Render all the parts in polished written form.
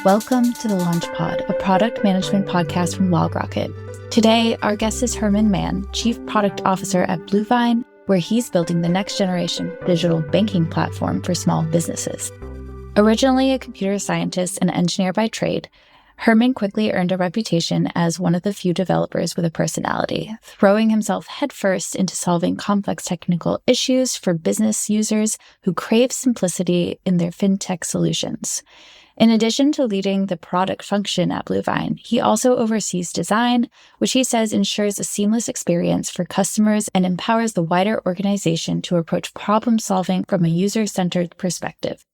Welcome to The Launch Pod, a product management podcast from LogRocket. Today, our guest is Herman Man, Chief Product Officer at Bluevine, where he's building the next generation digital banking platform for small businesses. Originally a computer scientist and engineer by trade, Herman quickly earned a reputation as one of the few developers with a personality, throwing himself headfirst into solving complex technical issues for business users who crave simplicity in their fintech solutions. In addition to leading the product function at Bluevine, he also oversees design, which he says ensures a seamless experience for customers and empowers the wider organization to approach problem-solving from a user-centered perspective.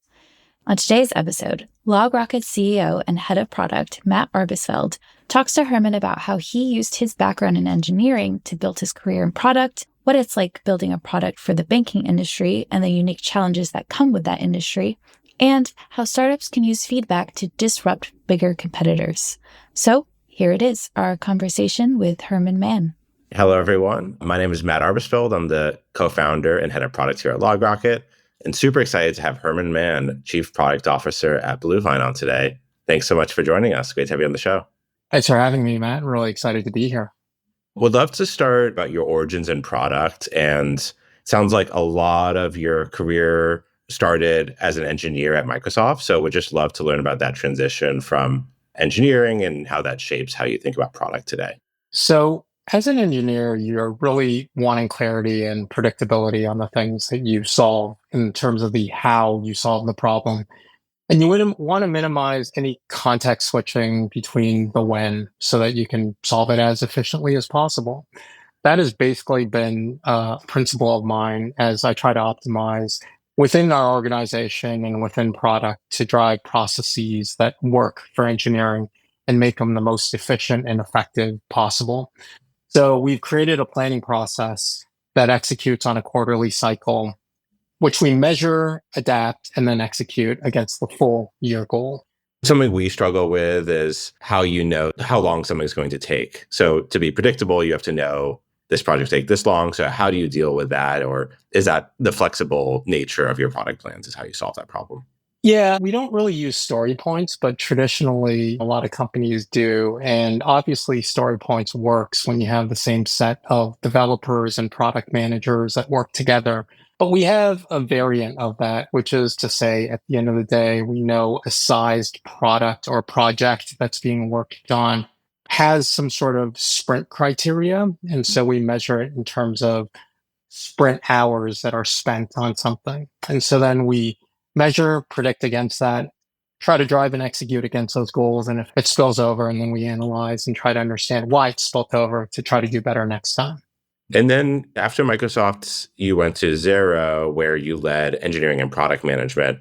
On today's episode, LogRocket's CEO and head of product, Matt Arbesfeld, talks to Herman about how he used his background in engineering to build his career in product, what it's like building a product for the banking industry and the unique challenges that come with that industry, and how startups can use feedback to disrupt bigger competitors. So here it is, our conversation with Herman Man. Hello, everyone. My name is Matt Arbesfeld. I'm the co-founder and head of product here at LogRocket, and super excited to have Herman Man, Chief Product Officer at Bluevine, on today. Thanks so much for joining us. Great to have you on the show. Thanks for having me, Matt. Really excited to be here. Would love to start about your origins in product. And it sounds like a lot of your career started as an engineer at Microsoft. So would just love to learn about that transition from engineering and how that shapes how you think about product today. So as an engineer, you're really wanting clarity and predictability on the things that you solve in terms of the how you solve the problem. And you wouldn't want to minimize any context switching between the when so that you can solve it as efficiently as possible. That has basically been a principle of mine as I try to optimize within our organization and within product to drive processes that work for engineering and make them the most efficient and effective possible. So we've created a planning process that executes on a quarterly cycle, which we measure, adapt, and then execute against the full year goal. Something we struggle with is how you know how long something's going to take. So to be predictable, you have to know this project take this long. So how do you deal with that? Or is that the flexible nature of your product plans is how you solve that problem? Yeah, we don't really use story points, but traditionally a lot of companies do. And obviously story points works when you have the same set of developers and product managers that work together. But we have a variant of that, which is to say at the end of the day, we know a sized product or project that's being worked on has some sort of sprint criteria. And so we measure it in terms of sprint hours that are spent on something. And so then we measure, predict against that, try to drive and execute against those goals. And if it spills over, and then we analyze and try to understand why it spilled over to try to do better next time. And then after Microsoft, you went to Xero, where you led engineering and product management.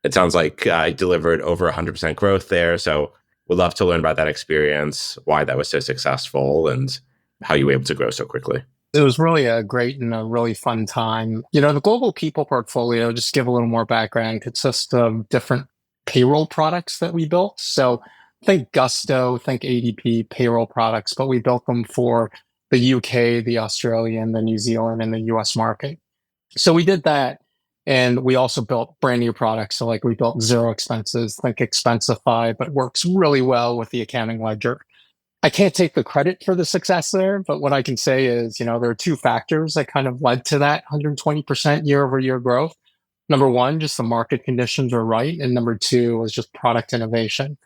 It sounds like I delivered over 100% growth there. So would love to learn about that experience, why that was so successful, and how you were able to grow so quickly. It was really a great and a really fun time. You know, the global people portfolio, just to give a little more background, consists of different payroll products that we built. So think Gusto, think ADP payroll products, but we built them for the UK, the Australian, the New Zealand, and the US market. So we did that. And we also built brand new products. So like we built Zero Expenses, think Expensify, but works really well with the accounting ledger. I can't take the credit for the success there, but what I can say is, there are two factors that kind of led to that 120% year over year growth. Number one, just the market conditions were right. And number two was just product innovation.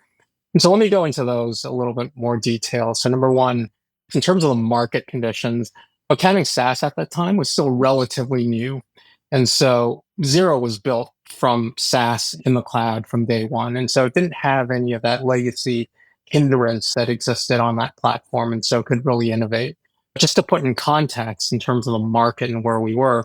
And so let me go into those a little bit more detail. So number one, in terms of the market conditions, accounting SaaS at that time was still relatively new. And so Xero was built from SaaS in the cloud from day one. And so it didn't have any of that legacy hindrance that existed on that platform. And so could really innovate. Just to put in context in terms of the market and where we were,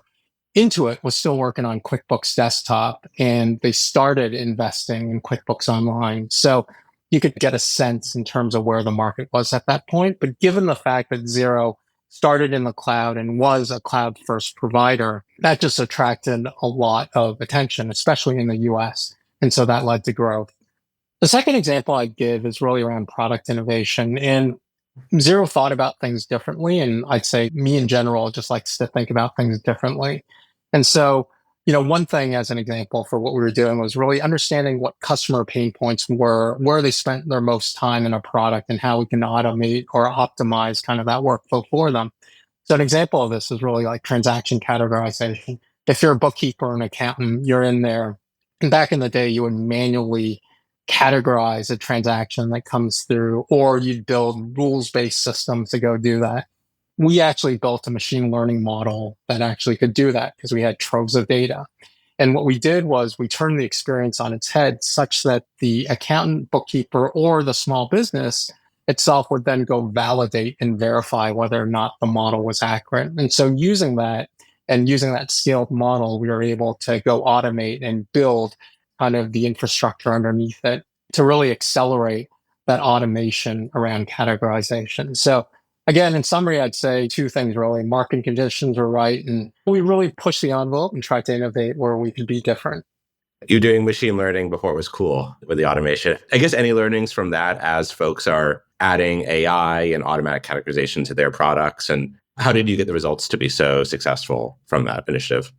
Intuit was still working on QuickBooks Desktop, and they started investing in QuickBooks Online. So you could get a sense in terms of where the market was at that point. But given the fact that Xero started in the cloud and was a cloud-first provider, that just attracted a lot of attention, especially in the US. And so that led to growth. The second example I'd give is really around product innovation. And Zero thought about things differently. And I'd say me in general just likes to think about things differently. And so, one thing as an example for what we were doing was really understanding what customer pain points were, where they spent their most time in a product, and how we can automate or optimize kind of that workflow for them. So an example of this is really like transaction categorization. If you're a bookkeeper or an accountant, you're in there. And back in the day, you would manually categorize a transaction that comes through, or you'd build rules-based systems to go do that. We actually built a machine learning model that actually could do that because we had troves of data. And what we did was we turned the experience on its head such that the accountant, bookkeeper, or the small business itself would then go validate and verify whether or not the model was accurate. And so using that scaled model, we were able to go automate and build kind of the infrastructure underneath it to really accelerate that automation around categorization. So again, in summary, I'd say two things really. Market conditions were right, and we really pushed the envelope and tried to innovate where we could be different. You doing machine learning before it was cool with the automation. I guess any learnings from that as folks are adding AI and automatic categorization to their products? And how did you get the results to be so successful from that initiative?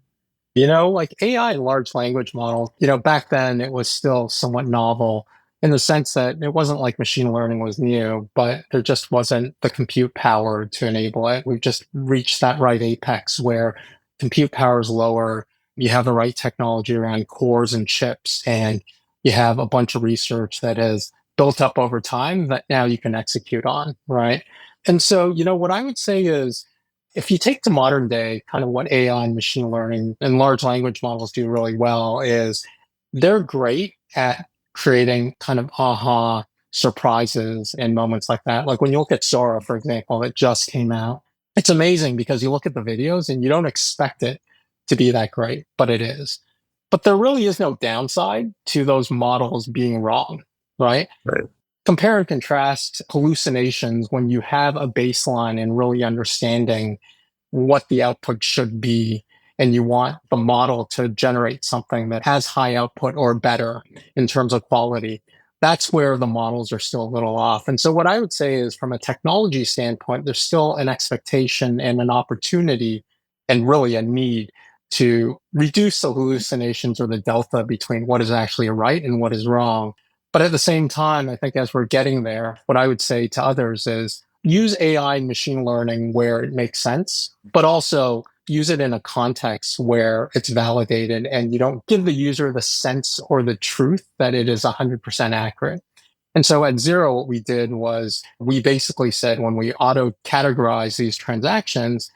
Like AI and large language models, back then it was still somewhat novel in the sense that it wasn't like machine learning was new, but there just wasn't the compute power to enable it. We've just reached that right apex where compute power is lower. You have the right technology around cores and chips, and you have a bunch of research that has built up over time that now you can execute on, right? And so, what I would say is, if you take the modern day, kind of what AI and machine learning and large language models do really well is they're great at creating kind of aha surprises and moments like that. Like when you look at Sora, for example, that just came out, it's amazing because you look at the videos and you don't expect it to be that great, but it is. But there really is no downside to those models being wrong, right? Right. Compare and contrast hallucinations when you have a baseline and really understanding what the output should be, and you want the model to generate something that has high output or better in terms of quality. That's where the models are still a little off. And so what I would say is from a technology standpoint, there's still an expectation and an opportunity and really a need to reduce the hallucinations or the delta between what is actually right and what is wrong. But at the same time, I think as we're getting there, what I would say to others is use AI and machine learning where it makes sense, but also use it in a context where it's validated and you don't give the user the sense or the truth that it is 100% accurate. And so at Zero, what we did was we basically said when we auto categorize these transactions,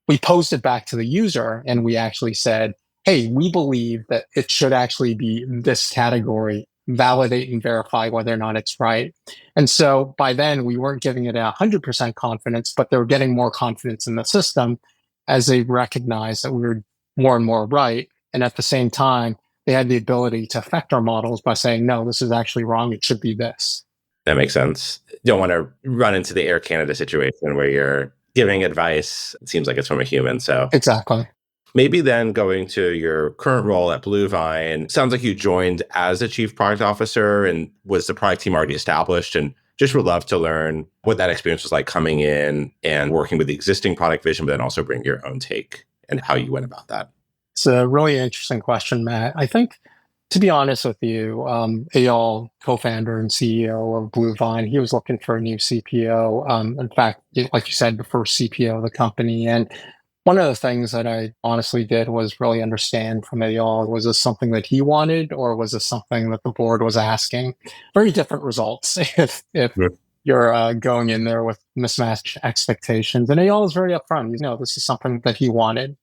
we posed it back to the user and we actually said, hey, we believe that it should actually be this category, validate and verify whether or not it's right. And so by then we weren't giving it 100% confidence, but they were getting more confidence in the system as they recognized that we were more and more right. And at the same time, they had the ability to affect our models by saying, no, this is actually wrong. It should be this. That makes sense. You don't want to run into the Air Canada situation where you're giving advice. It seems like it's from a human. So Exactly. maybe then going to your current role at Bluevine, sounds like you joined as a chief product officer, and was the product team already established? And just would love to learn what that experience was like coming in and working with the existing product vision, but then also bring your own take and how you went about that. It's a really interesting question, Matt. I think, to be honest with you, Eyal, co-founder and CEO of Bluevine, he was looking for a new CPO. In fact, like you said, the first CPO of the company. And one of the things that I honestly did was really understand from Eyal, was this something that he wanted, or was this something that the board was asking? Very different results if you're going in there with mismatched expectations. And Eyal is very upfront. This is something that he wanted.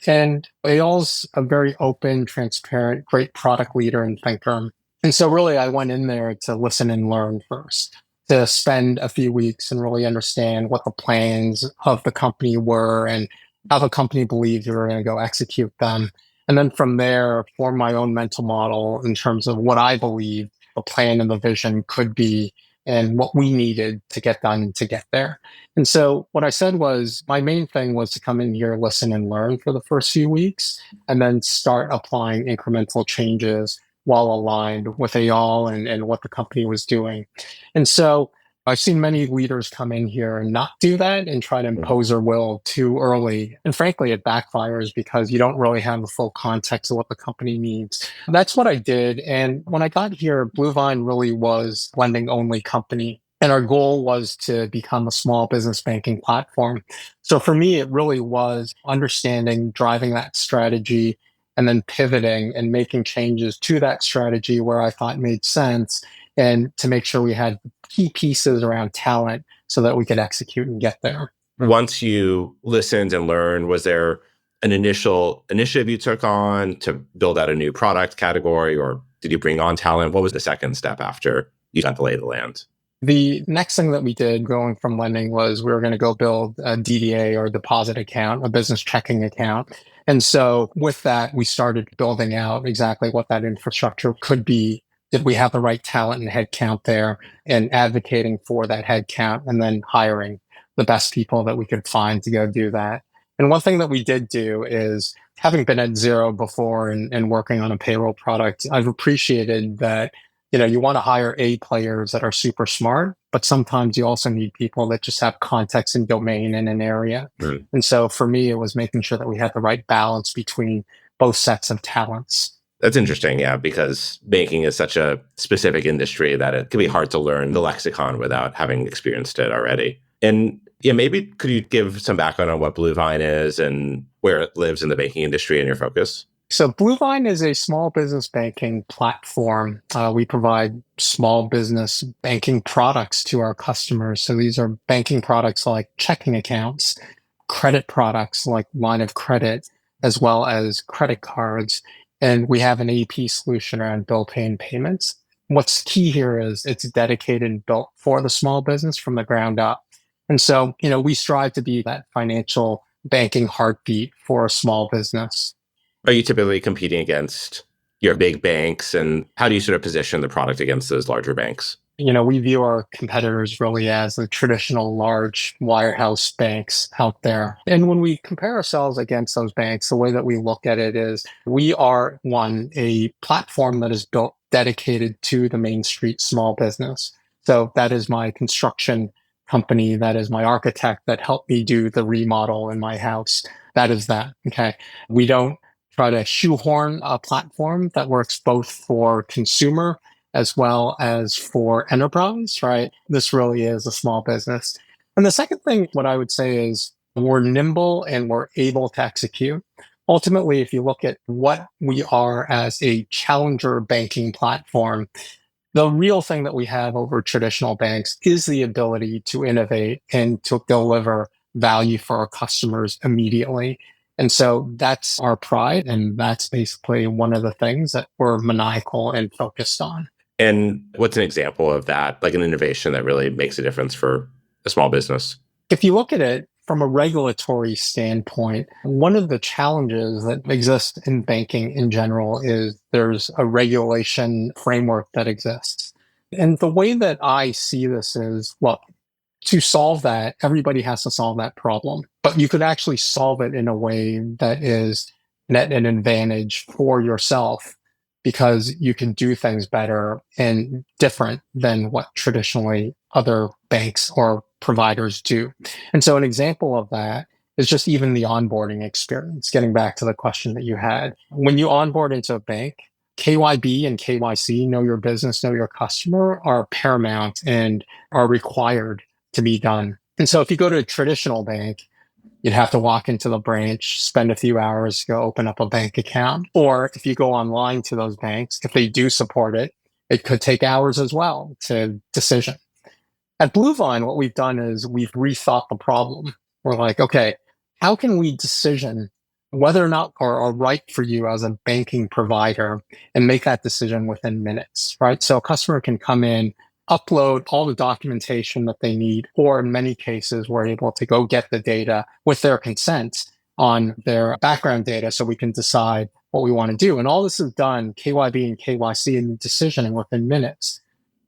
And Eyal's a very open, transparent, great product leader and thinker. And so really I went in there to listen and learn first, to spend a few weeks and really understand what the plans of the company were and how the company believed we were going to go execute them. And then from there, form my own mental model in terms of what I believed the plan and the vision could be and what we needed to get done to get there. And so what I said was my main thing was to come in here, listen and learn for the first few weeks, and then start applying incremental changes while aligned with Eyal and what the company was doing. And so I've seen many leaders come in here and not do that and try to impose their will too early. And frankly, it backfires because you don't really have the full context of what the company needs. That's what I did. And when I got here, Bluevine really was lending only company. And our goal was to become a small business banking platform. So for me, it really was understanding, driving that strategy, and then pivoting and making changes to that strategy where I thought made sense, and to make sure we had key pieces around talent so that we could execute and get there. Once you listened and learned, was there an initial initiative you took on to build out a new product category, or did you bring on talent? What was the second step after you got the lay of the land? The next thing that we did going from lending was we were going to go build a DDA, or deposit account, a business checking account. And so with that, we started building out exactly what that infrastructure could be. Did we have the right talent and headcount there, and advocating for that headcount, and then hiring the best people that we could find to go do that. And one thing that we did do is, having been at Zero before and working on a payroll product, I've appreciated that you want to hire A players that are super smart, but sometimes you also need people that just have context and domain in an area. Mm. And so for me, it was making sure that we had the right balance between both sets of talents. That's interesting, yeah, because banking is such a specific industry that it can be hard to learn the lexicon without having experienced it already. And yeah, maybe could you give some background on what Bluevine is and where it lives in the banking industry and your focus? So Bluevine is a small business banking platform. We provide small business banking products to our customers. So these are banking products like checking accounts, credit products like line of credit, as well as credit cards. And we have an AP solution around bill pay and payments. What's key here is it's dedicated and built for the small business from the ground up. And so, we strive to be that financial banking heartbeat for a small business. Are you typically competing against your big banks, and how do you sort of position the product against those larger banks? We view our competitors really as the traditional large wirehouse banks out there. And when we compare ourselves against those banks, the way that we look at it is we are, one, a platform that is built dedicated to the Main Street small business. So that is my construction company. That is my architect that helped me do the remodel in my house. That is that. Okay. We don't try to shoehorn a platform that works both for consumer as well as for enterprise, right? This really is a small business. And the second thing, what I would say is we're nimble and we're able to execute. Ultimately, if you look at what we are as a challenger banking platform, the real thing that we have over traditional banks is the ability to innovate and to deliver value for our customers immediately. And so that's our pride. And that's basically one of the things that we're maniacal and focused on. And what's an example of that, like an innovation that really makes a difference for a small business? If you look at it from a regulatory standpoint, one of the challenges that exist in banking in general is there's a regulation framework that exists. And the way that I see this is, well, to solve that, everybody has to solve that problem. But you could actually solve it in a way that is net an advantage for yourself, because you can do things better and different than what traditionally other banks or providers do. And so an example of that is just even the onboarding experience. Getting back to the question that you had, when you onboard into a bank, KYB and KYC, know your business, know your customer, are paramount and are required to be done. And so if you go to a traditional bank, you'd have to walk into the branch, spend a few hours to go open up a bank account. Or if you go online to those banks, if they do support it, it could take hours as well to decision. At Bluevine, what we've done is we've rethought the problem. We're like, okay, how can we decision whether or not are right for you as a banking provider and make that decision within minutes, right? So a customer can come in, upload all the documentation that they need, or in many cases, we're able to go get the data with their consent on their background data so we can decide what we want to do. And all this is done, KYB and KYC, and decisioning within minutes.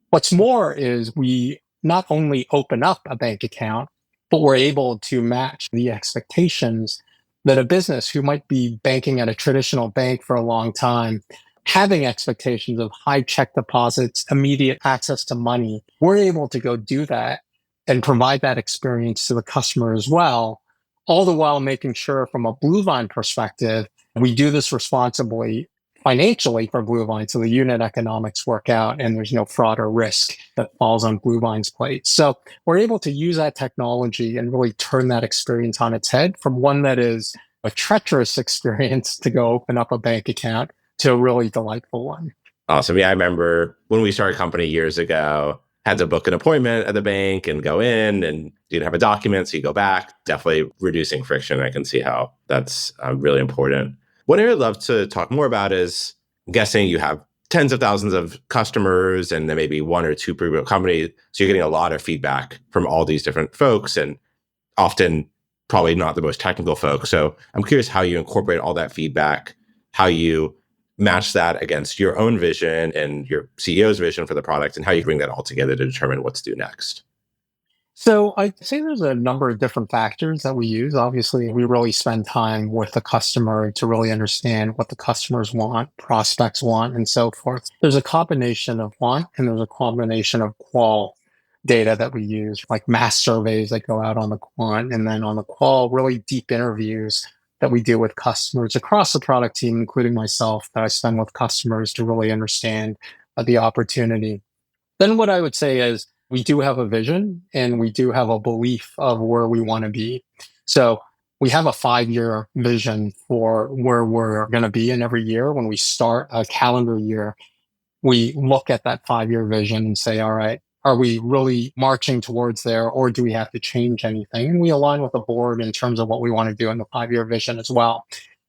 What's more is we not only open up a bank account, but we're able to match the expectations that a business who might be banking at a traditional bank for a long time having expectations of high check deposits, immediate access to money, we're able to go do that and provide that experience to the customer as well, all the while making sure from a Bluevine perspective, we do this responsibly financially for Bluevine so the unit economics work out and there's no fraud or risk that falls on Bluevine's plate. So we're able to use that technology and really turn that experience on its head from one that is a treacherous experience to go open up a bank account to a really delightful one. Awesome. Yeah, I remember when we started a company years ago, had to book an appointment at the bank and go in, and you didn't have a document, so you go back. Definitely reducing friction. I can see how that's really important. One area I'd love to talk more about is, I'm guessing you have tens of thousands of customers and then maybe one or two per company. So you're getting a lot of feedback from all these different folks, and often probably not the most technical folks. So I'm curious how you incorporate all that feedback, how you match that against your own vision and your CEO's vision for the product, and how you bring that all together to determine what to do next. So I'd say there's a number of different factors that we use. Obviously, we really spend time with the customer to really understand what the customers want, prospects want, and so forth. There's a combination of want and there's a combination of qual data that we use, like mass surveys that go out on the quant, and then on the qual, really deep interviews that we do with customers across the product team, including myself, that I spend with customers to really understand the opportunity. Then what I would say is we do have a vision and we do have a belief of where we want to be. So we have a 5-year vision for where we're going to be in every year. When we start a calendar year, we look at that 5-year vision and say, all right, are we really marching towards there, or do we have to change anything? And we align with the board in terms of what we want to do in the 5-year vision as well.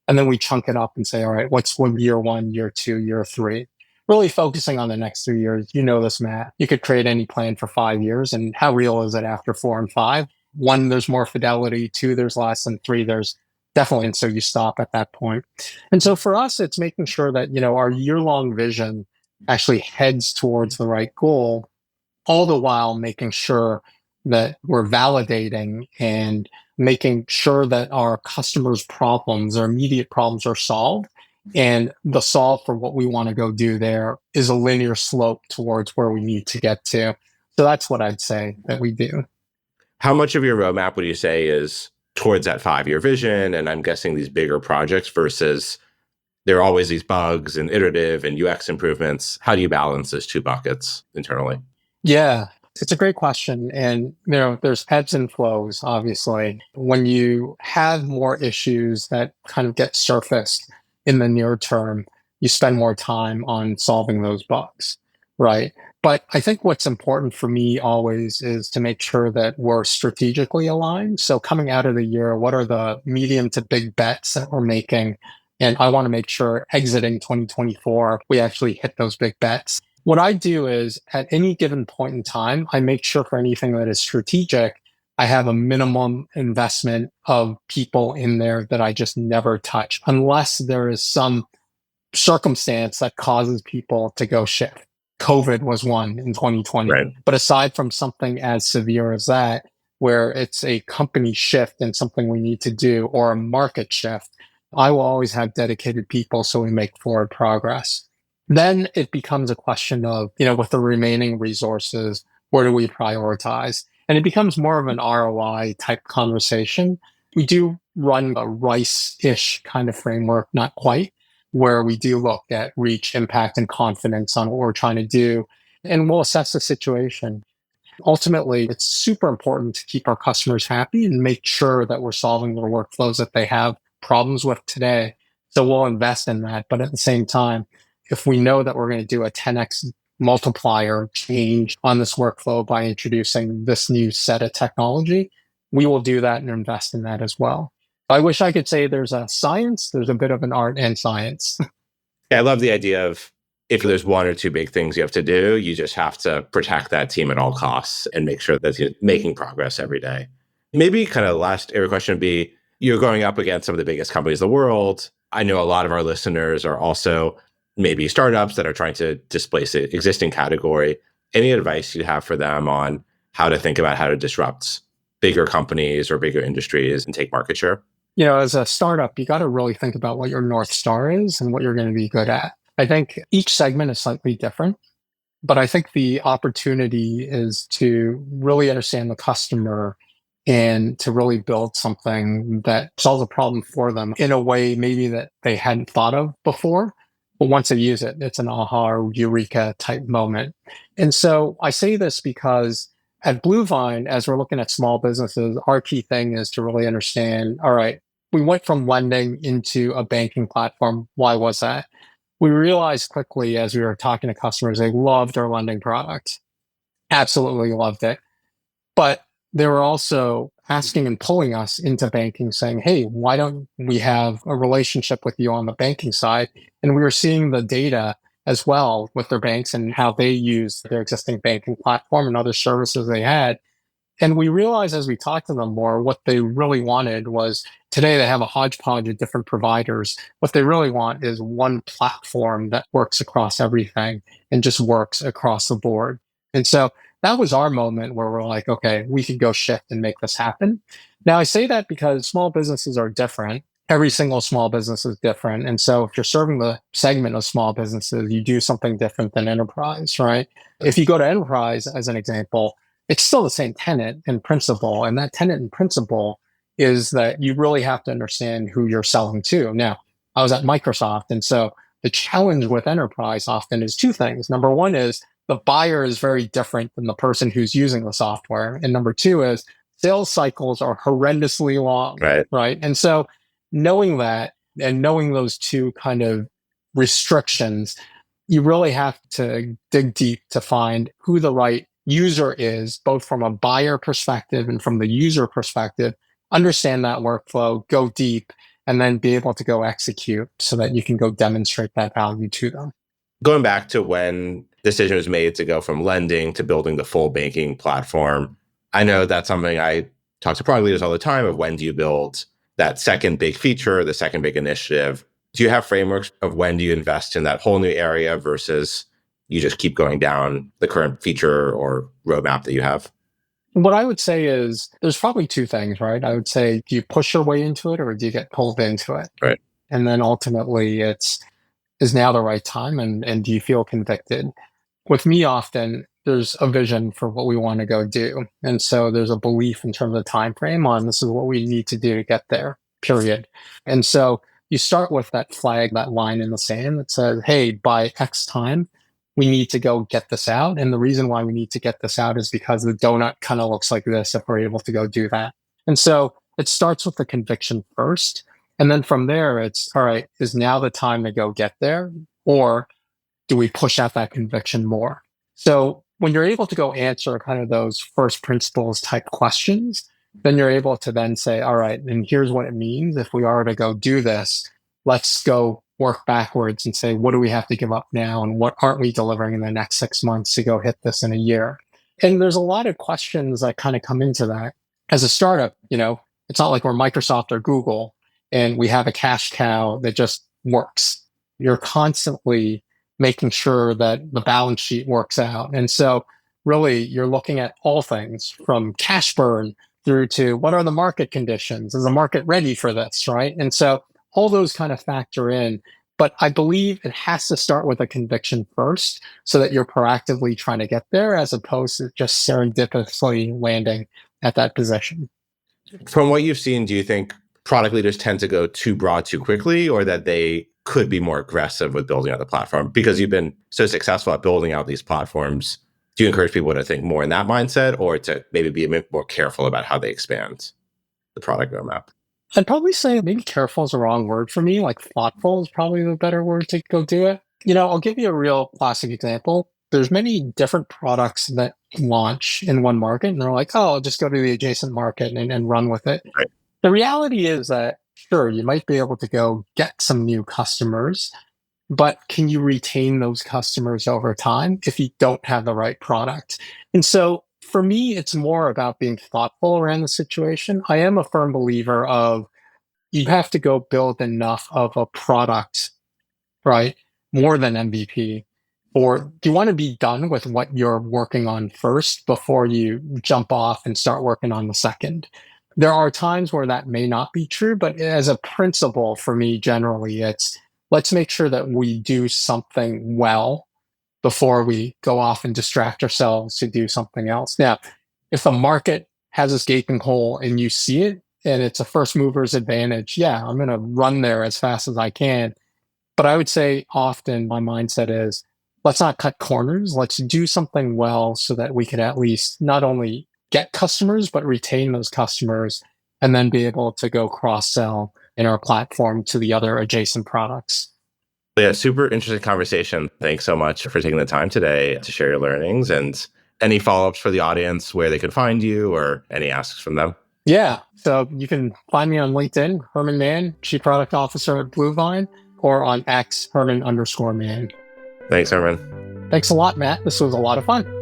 And then we chunk it up and say, all right, what's year 1, year 2, year 3? Really focusing on the next 3 years. You know this, Matt. You could create any plan for 5 years, and how real is it after 4 and 5? 1, there's more fidelity. 2, there's less, and 3, there's definitely. And so you stop at that point. And so for us, it's making sure that, our year-long vision actually heads towards the right goal, all the while making sure that we're validating and making sure that our customers' problems, their immediate problems, are solved. And the solve for what we want to go do there is a linear slope towards where we need to get to. So that's what I'd say that we do. How much of your roadmap would you say is towards that 5-year vision? And I'm guessing these bigger projects versus there are always these bugs and iterative and UX improvements. How do you balance those two buckets internally? Yeah, it's a great question. And, there's ebbs and flows, obviously. When you have more issues that kind of get surfaced in the near term, you spend more time on solving those bugs, right? But I think what's important for me always is to make sure that we're strategically aligned. So coming out of the year, what are the medium to big bets that we're making? And I want to make sure exiting 2024, we actually hit those big bets. What I do is at any given point in time, I make sure for anything that is strategic, I have a minimum investment of people in there that I just never touch unless there is some circumstance that causes people to go shift. COVID was one in 2020. Right. But aside from something as severe as that, where it's a company shift and something we need to do, or a market shift, I will always have dedicated people so we make forward progress. Then it becomes a question of, with the remaining resources, where do we prioritize? And it becomes more of an ROI type conversation. We do run a RICE-ish kind of framework, not quite, where we do look at reach, impact, and confidence on what we're trying to do. And we'll assess the situation. Ultimately, it's super important to keep our customers happy and make sure that we're solving their workflows that they have problems with today. So we'll invest in that. But at the same time, if we know that we're going to do a 10x multiplier change on this workflow by introducing this new set of technology, we will do that and invest in that as well. I wish I could say there's a science, there's a bit of an art and science. Yeah, I love the idea of if there's one or two big things you have to do, you just have to protect that team at all costs and make sure that you're making progress every day. Maybe kind of last area question would be, you're going up against some of the biggest companies in the world. I know a lot of our listeners are also maybe startups that are trying to displace an existing category. Any advice you have for them on how to think about how to disrupt bigger companies or bigger industries and take market share? As a startup, you got to really think about what your North Star is and what you're going to be good at. I think each segment is slightly different, but I think the opportunity is to really understand the customer and to really build something that solves a problem for them in a way maybe that they hadn't thought of before. But once they use it, it's an aha or eureka type moment. And so I say this because at Bluevine, as we're looking at small businesses, our key thing is to really understand, all right, we went from lending into a banking platform. Why was that? We realized quickly as we were talking to customers, they loved our lending product, absolutely loved it. But they were also asking and pulling us into banking, saying, hey, why don't we have a relationship with you on the banking side? And we were seeing the data as well with their banks and how they use their existing banking platform and other services they had. And we realized as we talked to them more, what they really wanted was today they have a hodgepodge of different providers. What they really want is one platform that works across everything and just works across the board. And so that was our moment where we're like, okay, we could go shift and make this happen. Now, I say that because small businesses are different. Every single small business is different. And so if you're serving the segment of small businesses, you do something different than enterprise, right? If you go to enterprise, as an example, it's still the same tenet and principle. And that tenet and principle is that you really have to understand who you're selling to. Now, I was at Microsoft. And so the challenge with enterprise often is two things. Number one is the buyer is very different than the person who's using the software. And number two is sales cycles are horrendously long. Right. And so knowing that and knowing those two kind of restrictions, you really have to dig deep to find who the right user is, both from a buyer perspective and from the user perspective, understand that workflow, go deep, and then be able to go execute so that you can go demonstrate that value to them. Going back to when decision was made to go from lending to building the full banking platform, I know that's something I talk to product leaders all the time of when do you build that second big feature, the second big initiative. Do you have frameworks of when do you invest in that whole new area versus you just keep going down the current feature or roadmap that you have? What I would say is there's probably two things, right? I would say, do you push your way into it or do you get pulled into it? Right. And then ultimately is now the right time and do you feel convicted? With me, often there's a vision for what we want to go do. And so there's a belief in terms of the time frame on this is what we need to do to get there, period. And so you start with that flag, that line in the sand that says, hey, by X time, we need to go get this out. And the reason why we need to get this out is because the donut kind of looks like this if we're able to go do that. And so it starts with the conviction first. And then from there, it's all right, is now the time to go get there? Or do we push out that conviction more? So when you're able to go answer kind of those first principles type questions, then you're able to then say, all right, and here's what it means. If we are to go do this, let's go work backwards and say, what do we have to give up now? And what aren't we delivering in the next 6 months to go hit this in a year? And there's a lot of questions that kind of come into that. As a startup, it's not like we're Microsoft or Google and we have a cash cow that just works. You're constantly making sure that the balance sheet works out. And so really you're looking at all things from cash burn through to what are the market conditions? Is the market ready for this, right? And so all those kind of factor in. But I believe it has to start with a conviction first so that you're proactively trying to get there as opposed to just serendipitously landing at that position. From what you've seen, do you think product leaders tend to go too broad too quickly or that they could be more aggressive with building out the platform? Because you've been so successful at building out these platforms, do you encourage people to think more in that mindset or to maybe be a bit more careful about how they expand the product roadmap? I'd probably say maybe careful is the wrong word for me. Like thoughtful is probably the better word to go do it. I'll give you a real classic example. There's many different products that launch in one market and they're like, oh, I'll just go to the adjacent market and run with it. Right. The reality is that, sure, you might be able to go get some new customers, but can you retain those customers over time if you don't have the right product? And so for me, it's more about being thoughtful around the situation. I am a firm believer of you have to go build enough of a product, right? More than MVP. Or do you want to be done with what you're working on first before you jump off and start working on the second? There are times where that may not be true, but as a principle for me, generally, it's let's make sure that we do something well before we go off and distract ourselves to do something else. Now, if the market has this gaping hole and you see it and it's a first mover's advantage, yeah, I'm going to run there as fast as I can. But I would say often my mindset is, let's not cut corners. Let's do something well so that we can at least not only get customers, but retain those customers and then be able to go cross-sell in our platform to the other adjacent products. Yeah, super interesting conversation. Thanks so much for taking the time today to share your learnings, and any follow-ups for the audience where they could find you or any asks from them. Yeah. So you can find me on LinkedIn, Herman Man, Chief Product Officer at Bluevine, or on X, Herman_Man. Thanks, Herman. Thanks a lot, Matt. This was a lot of fun.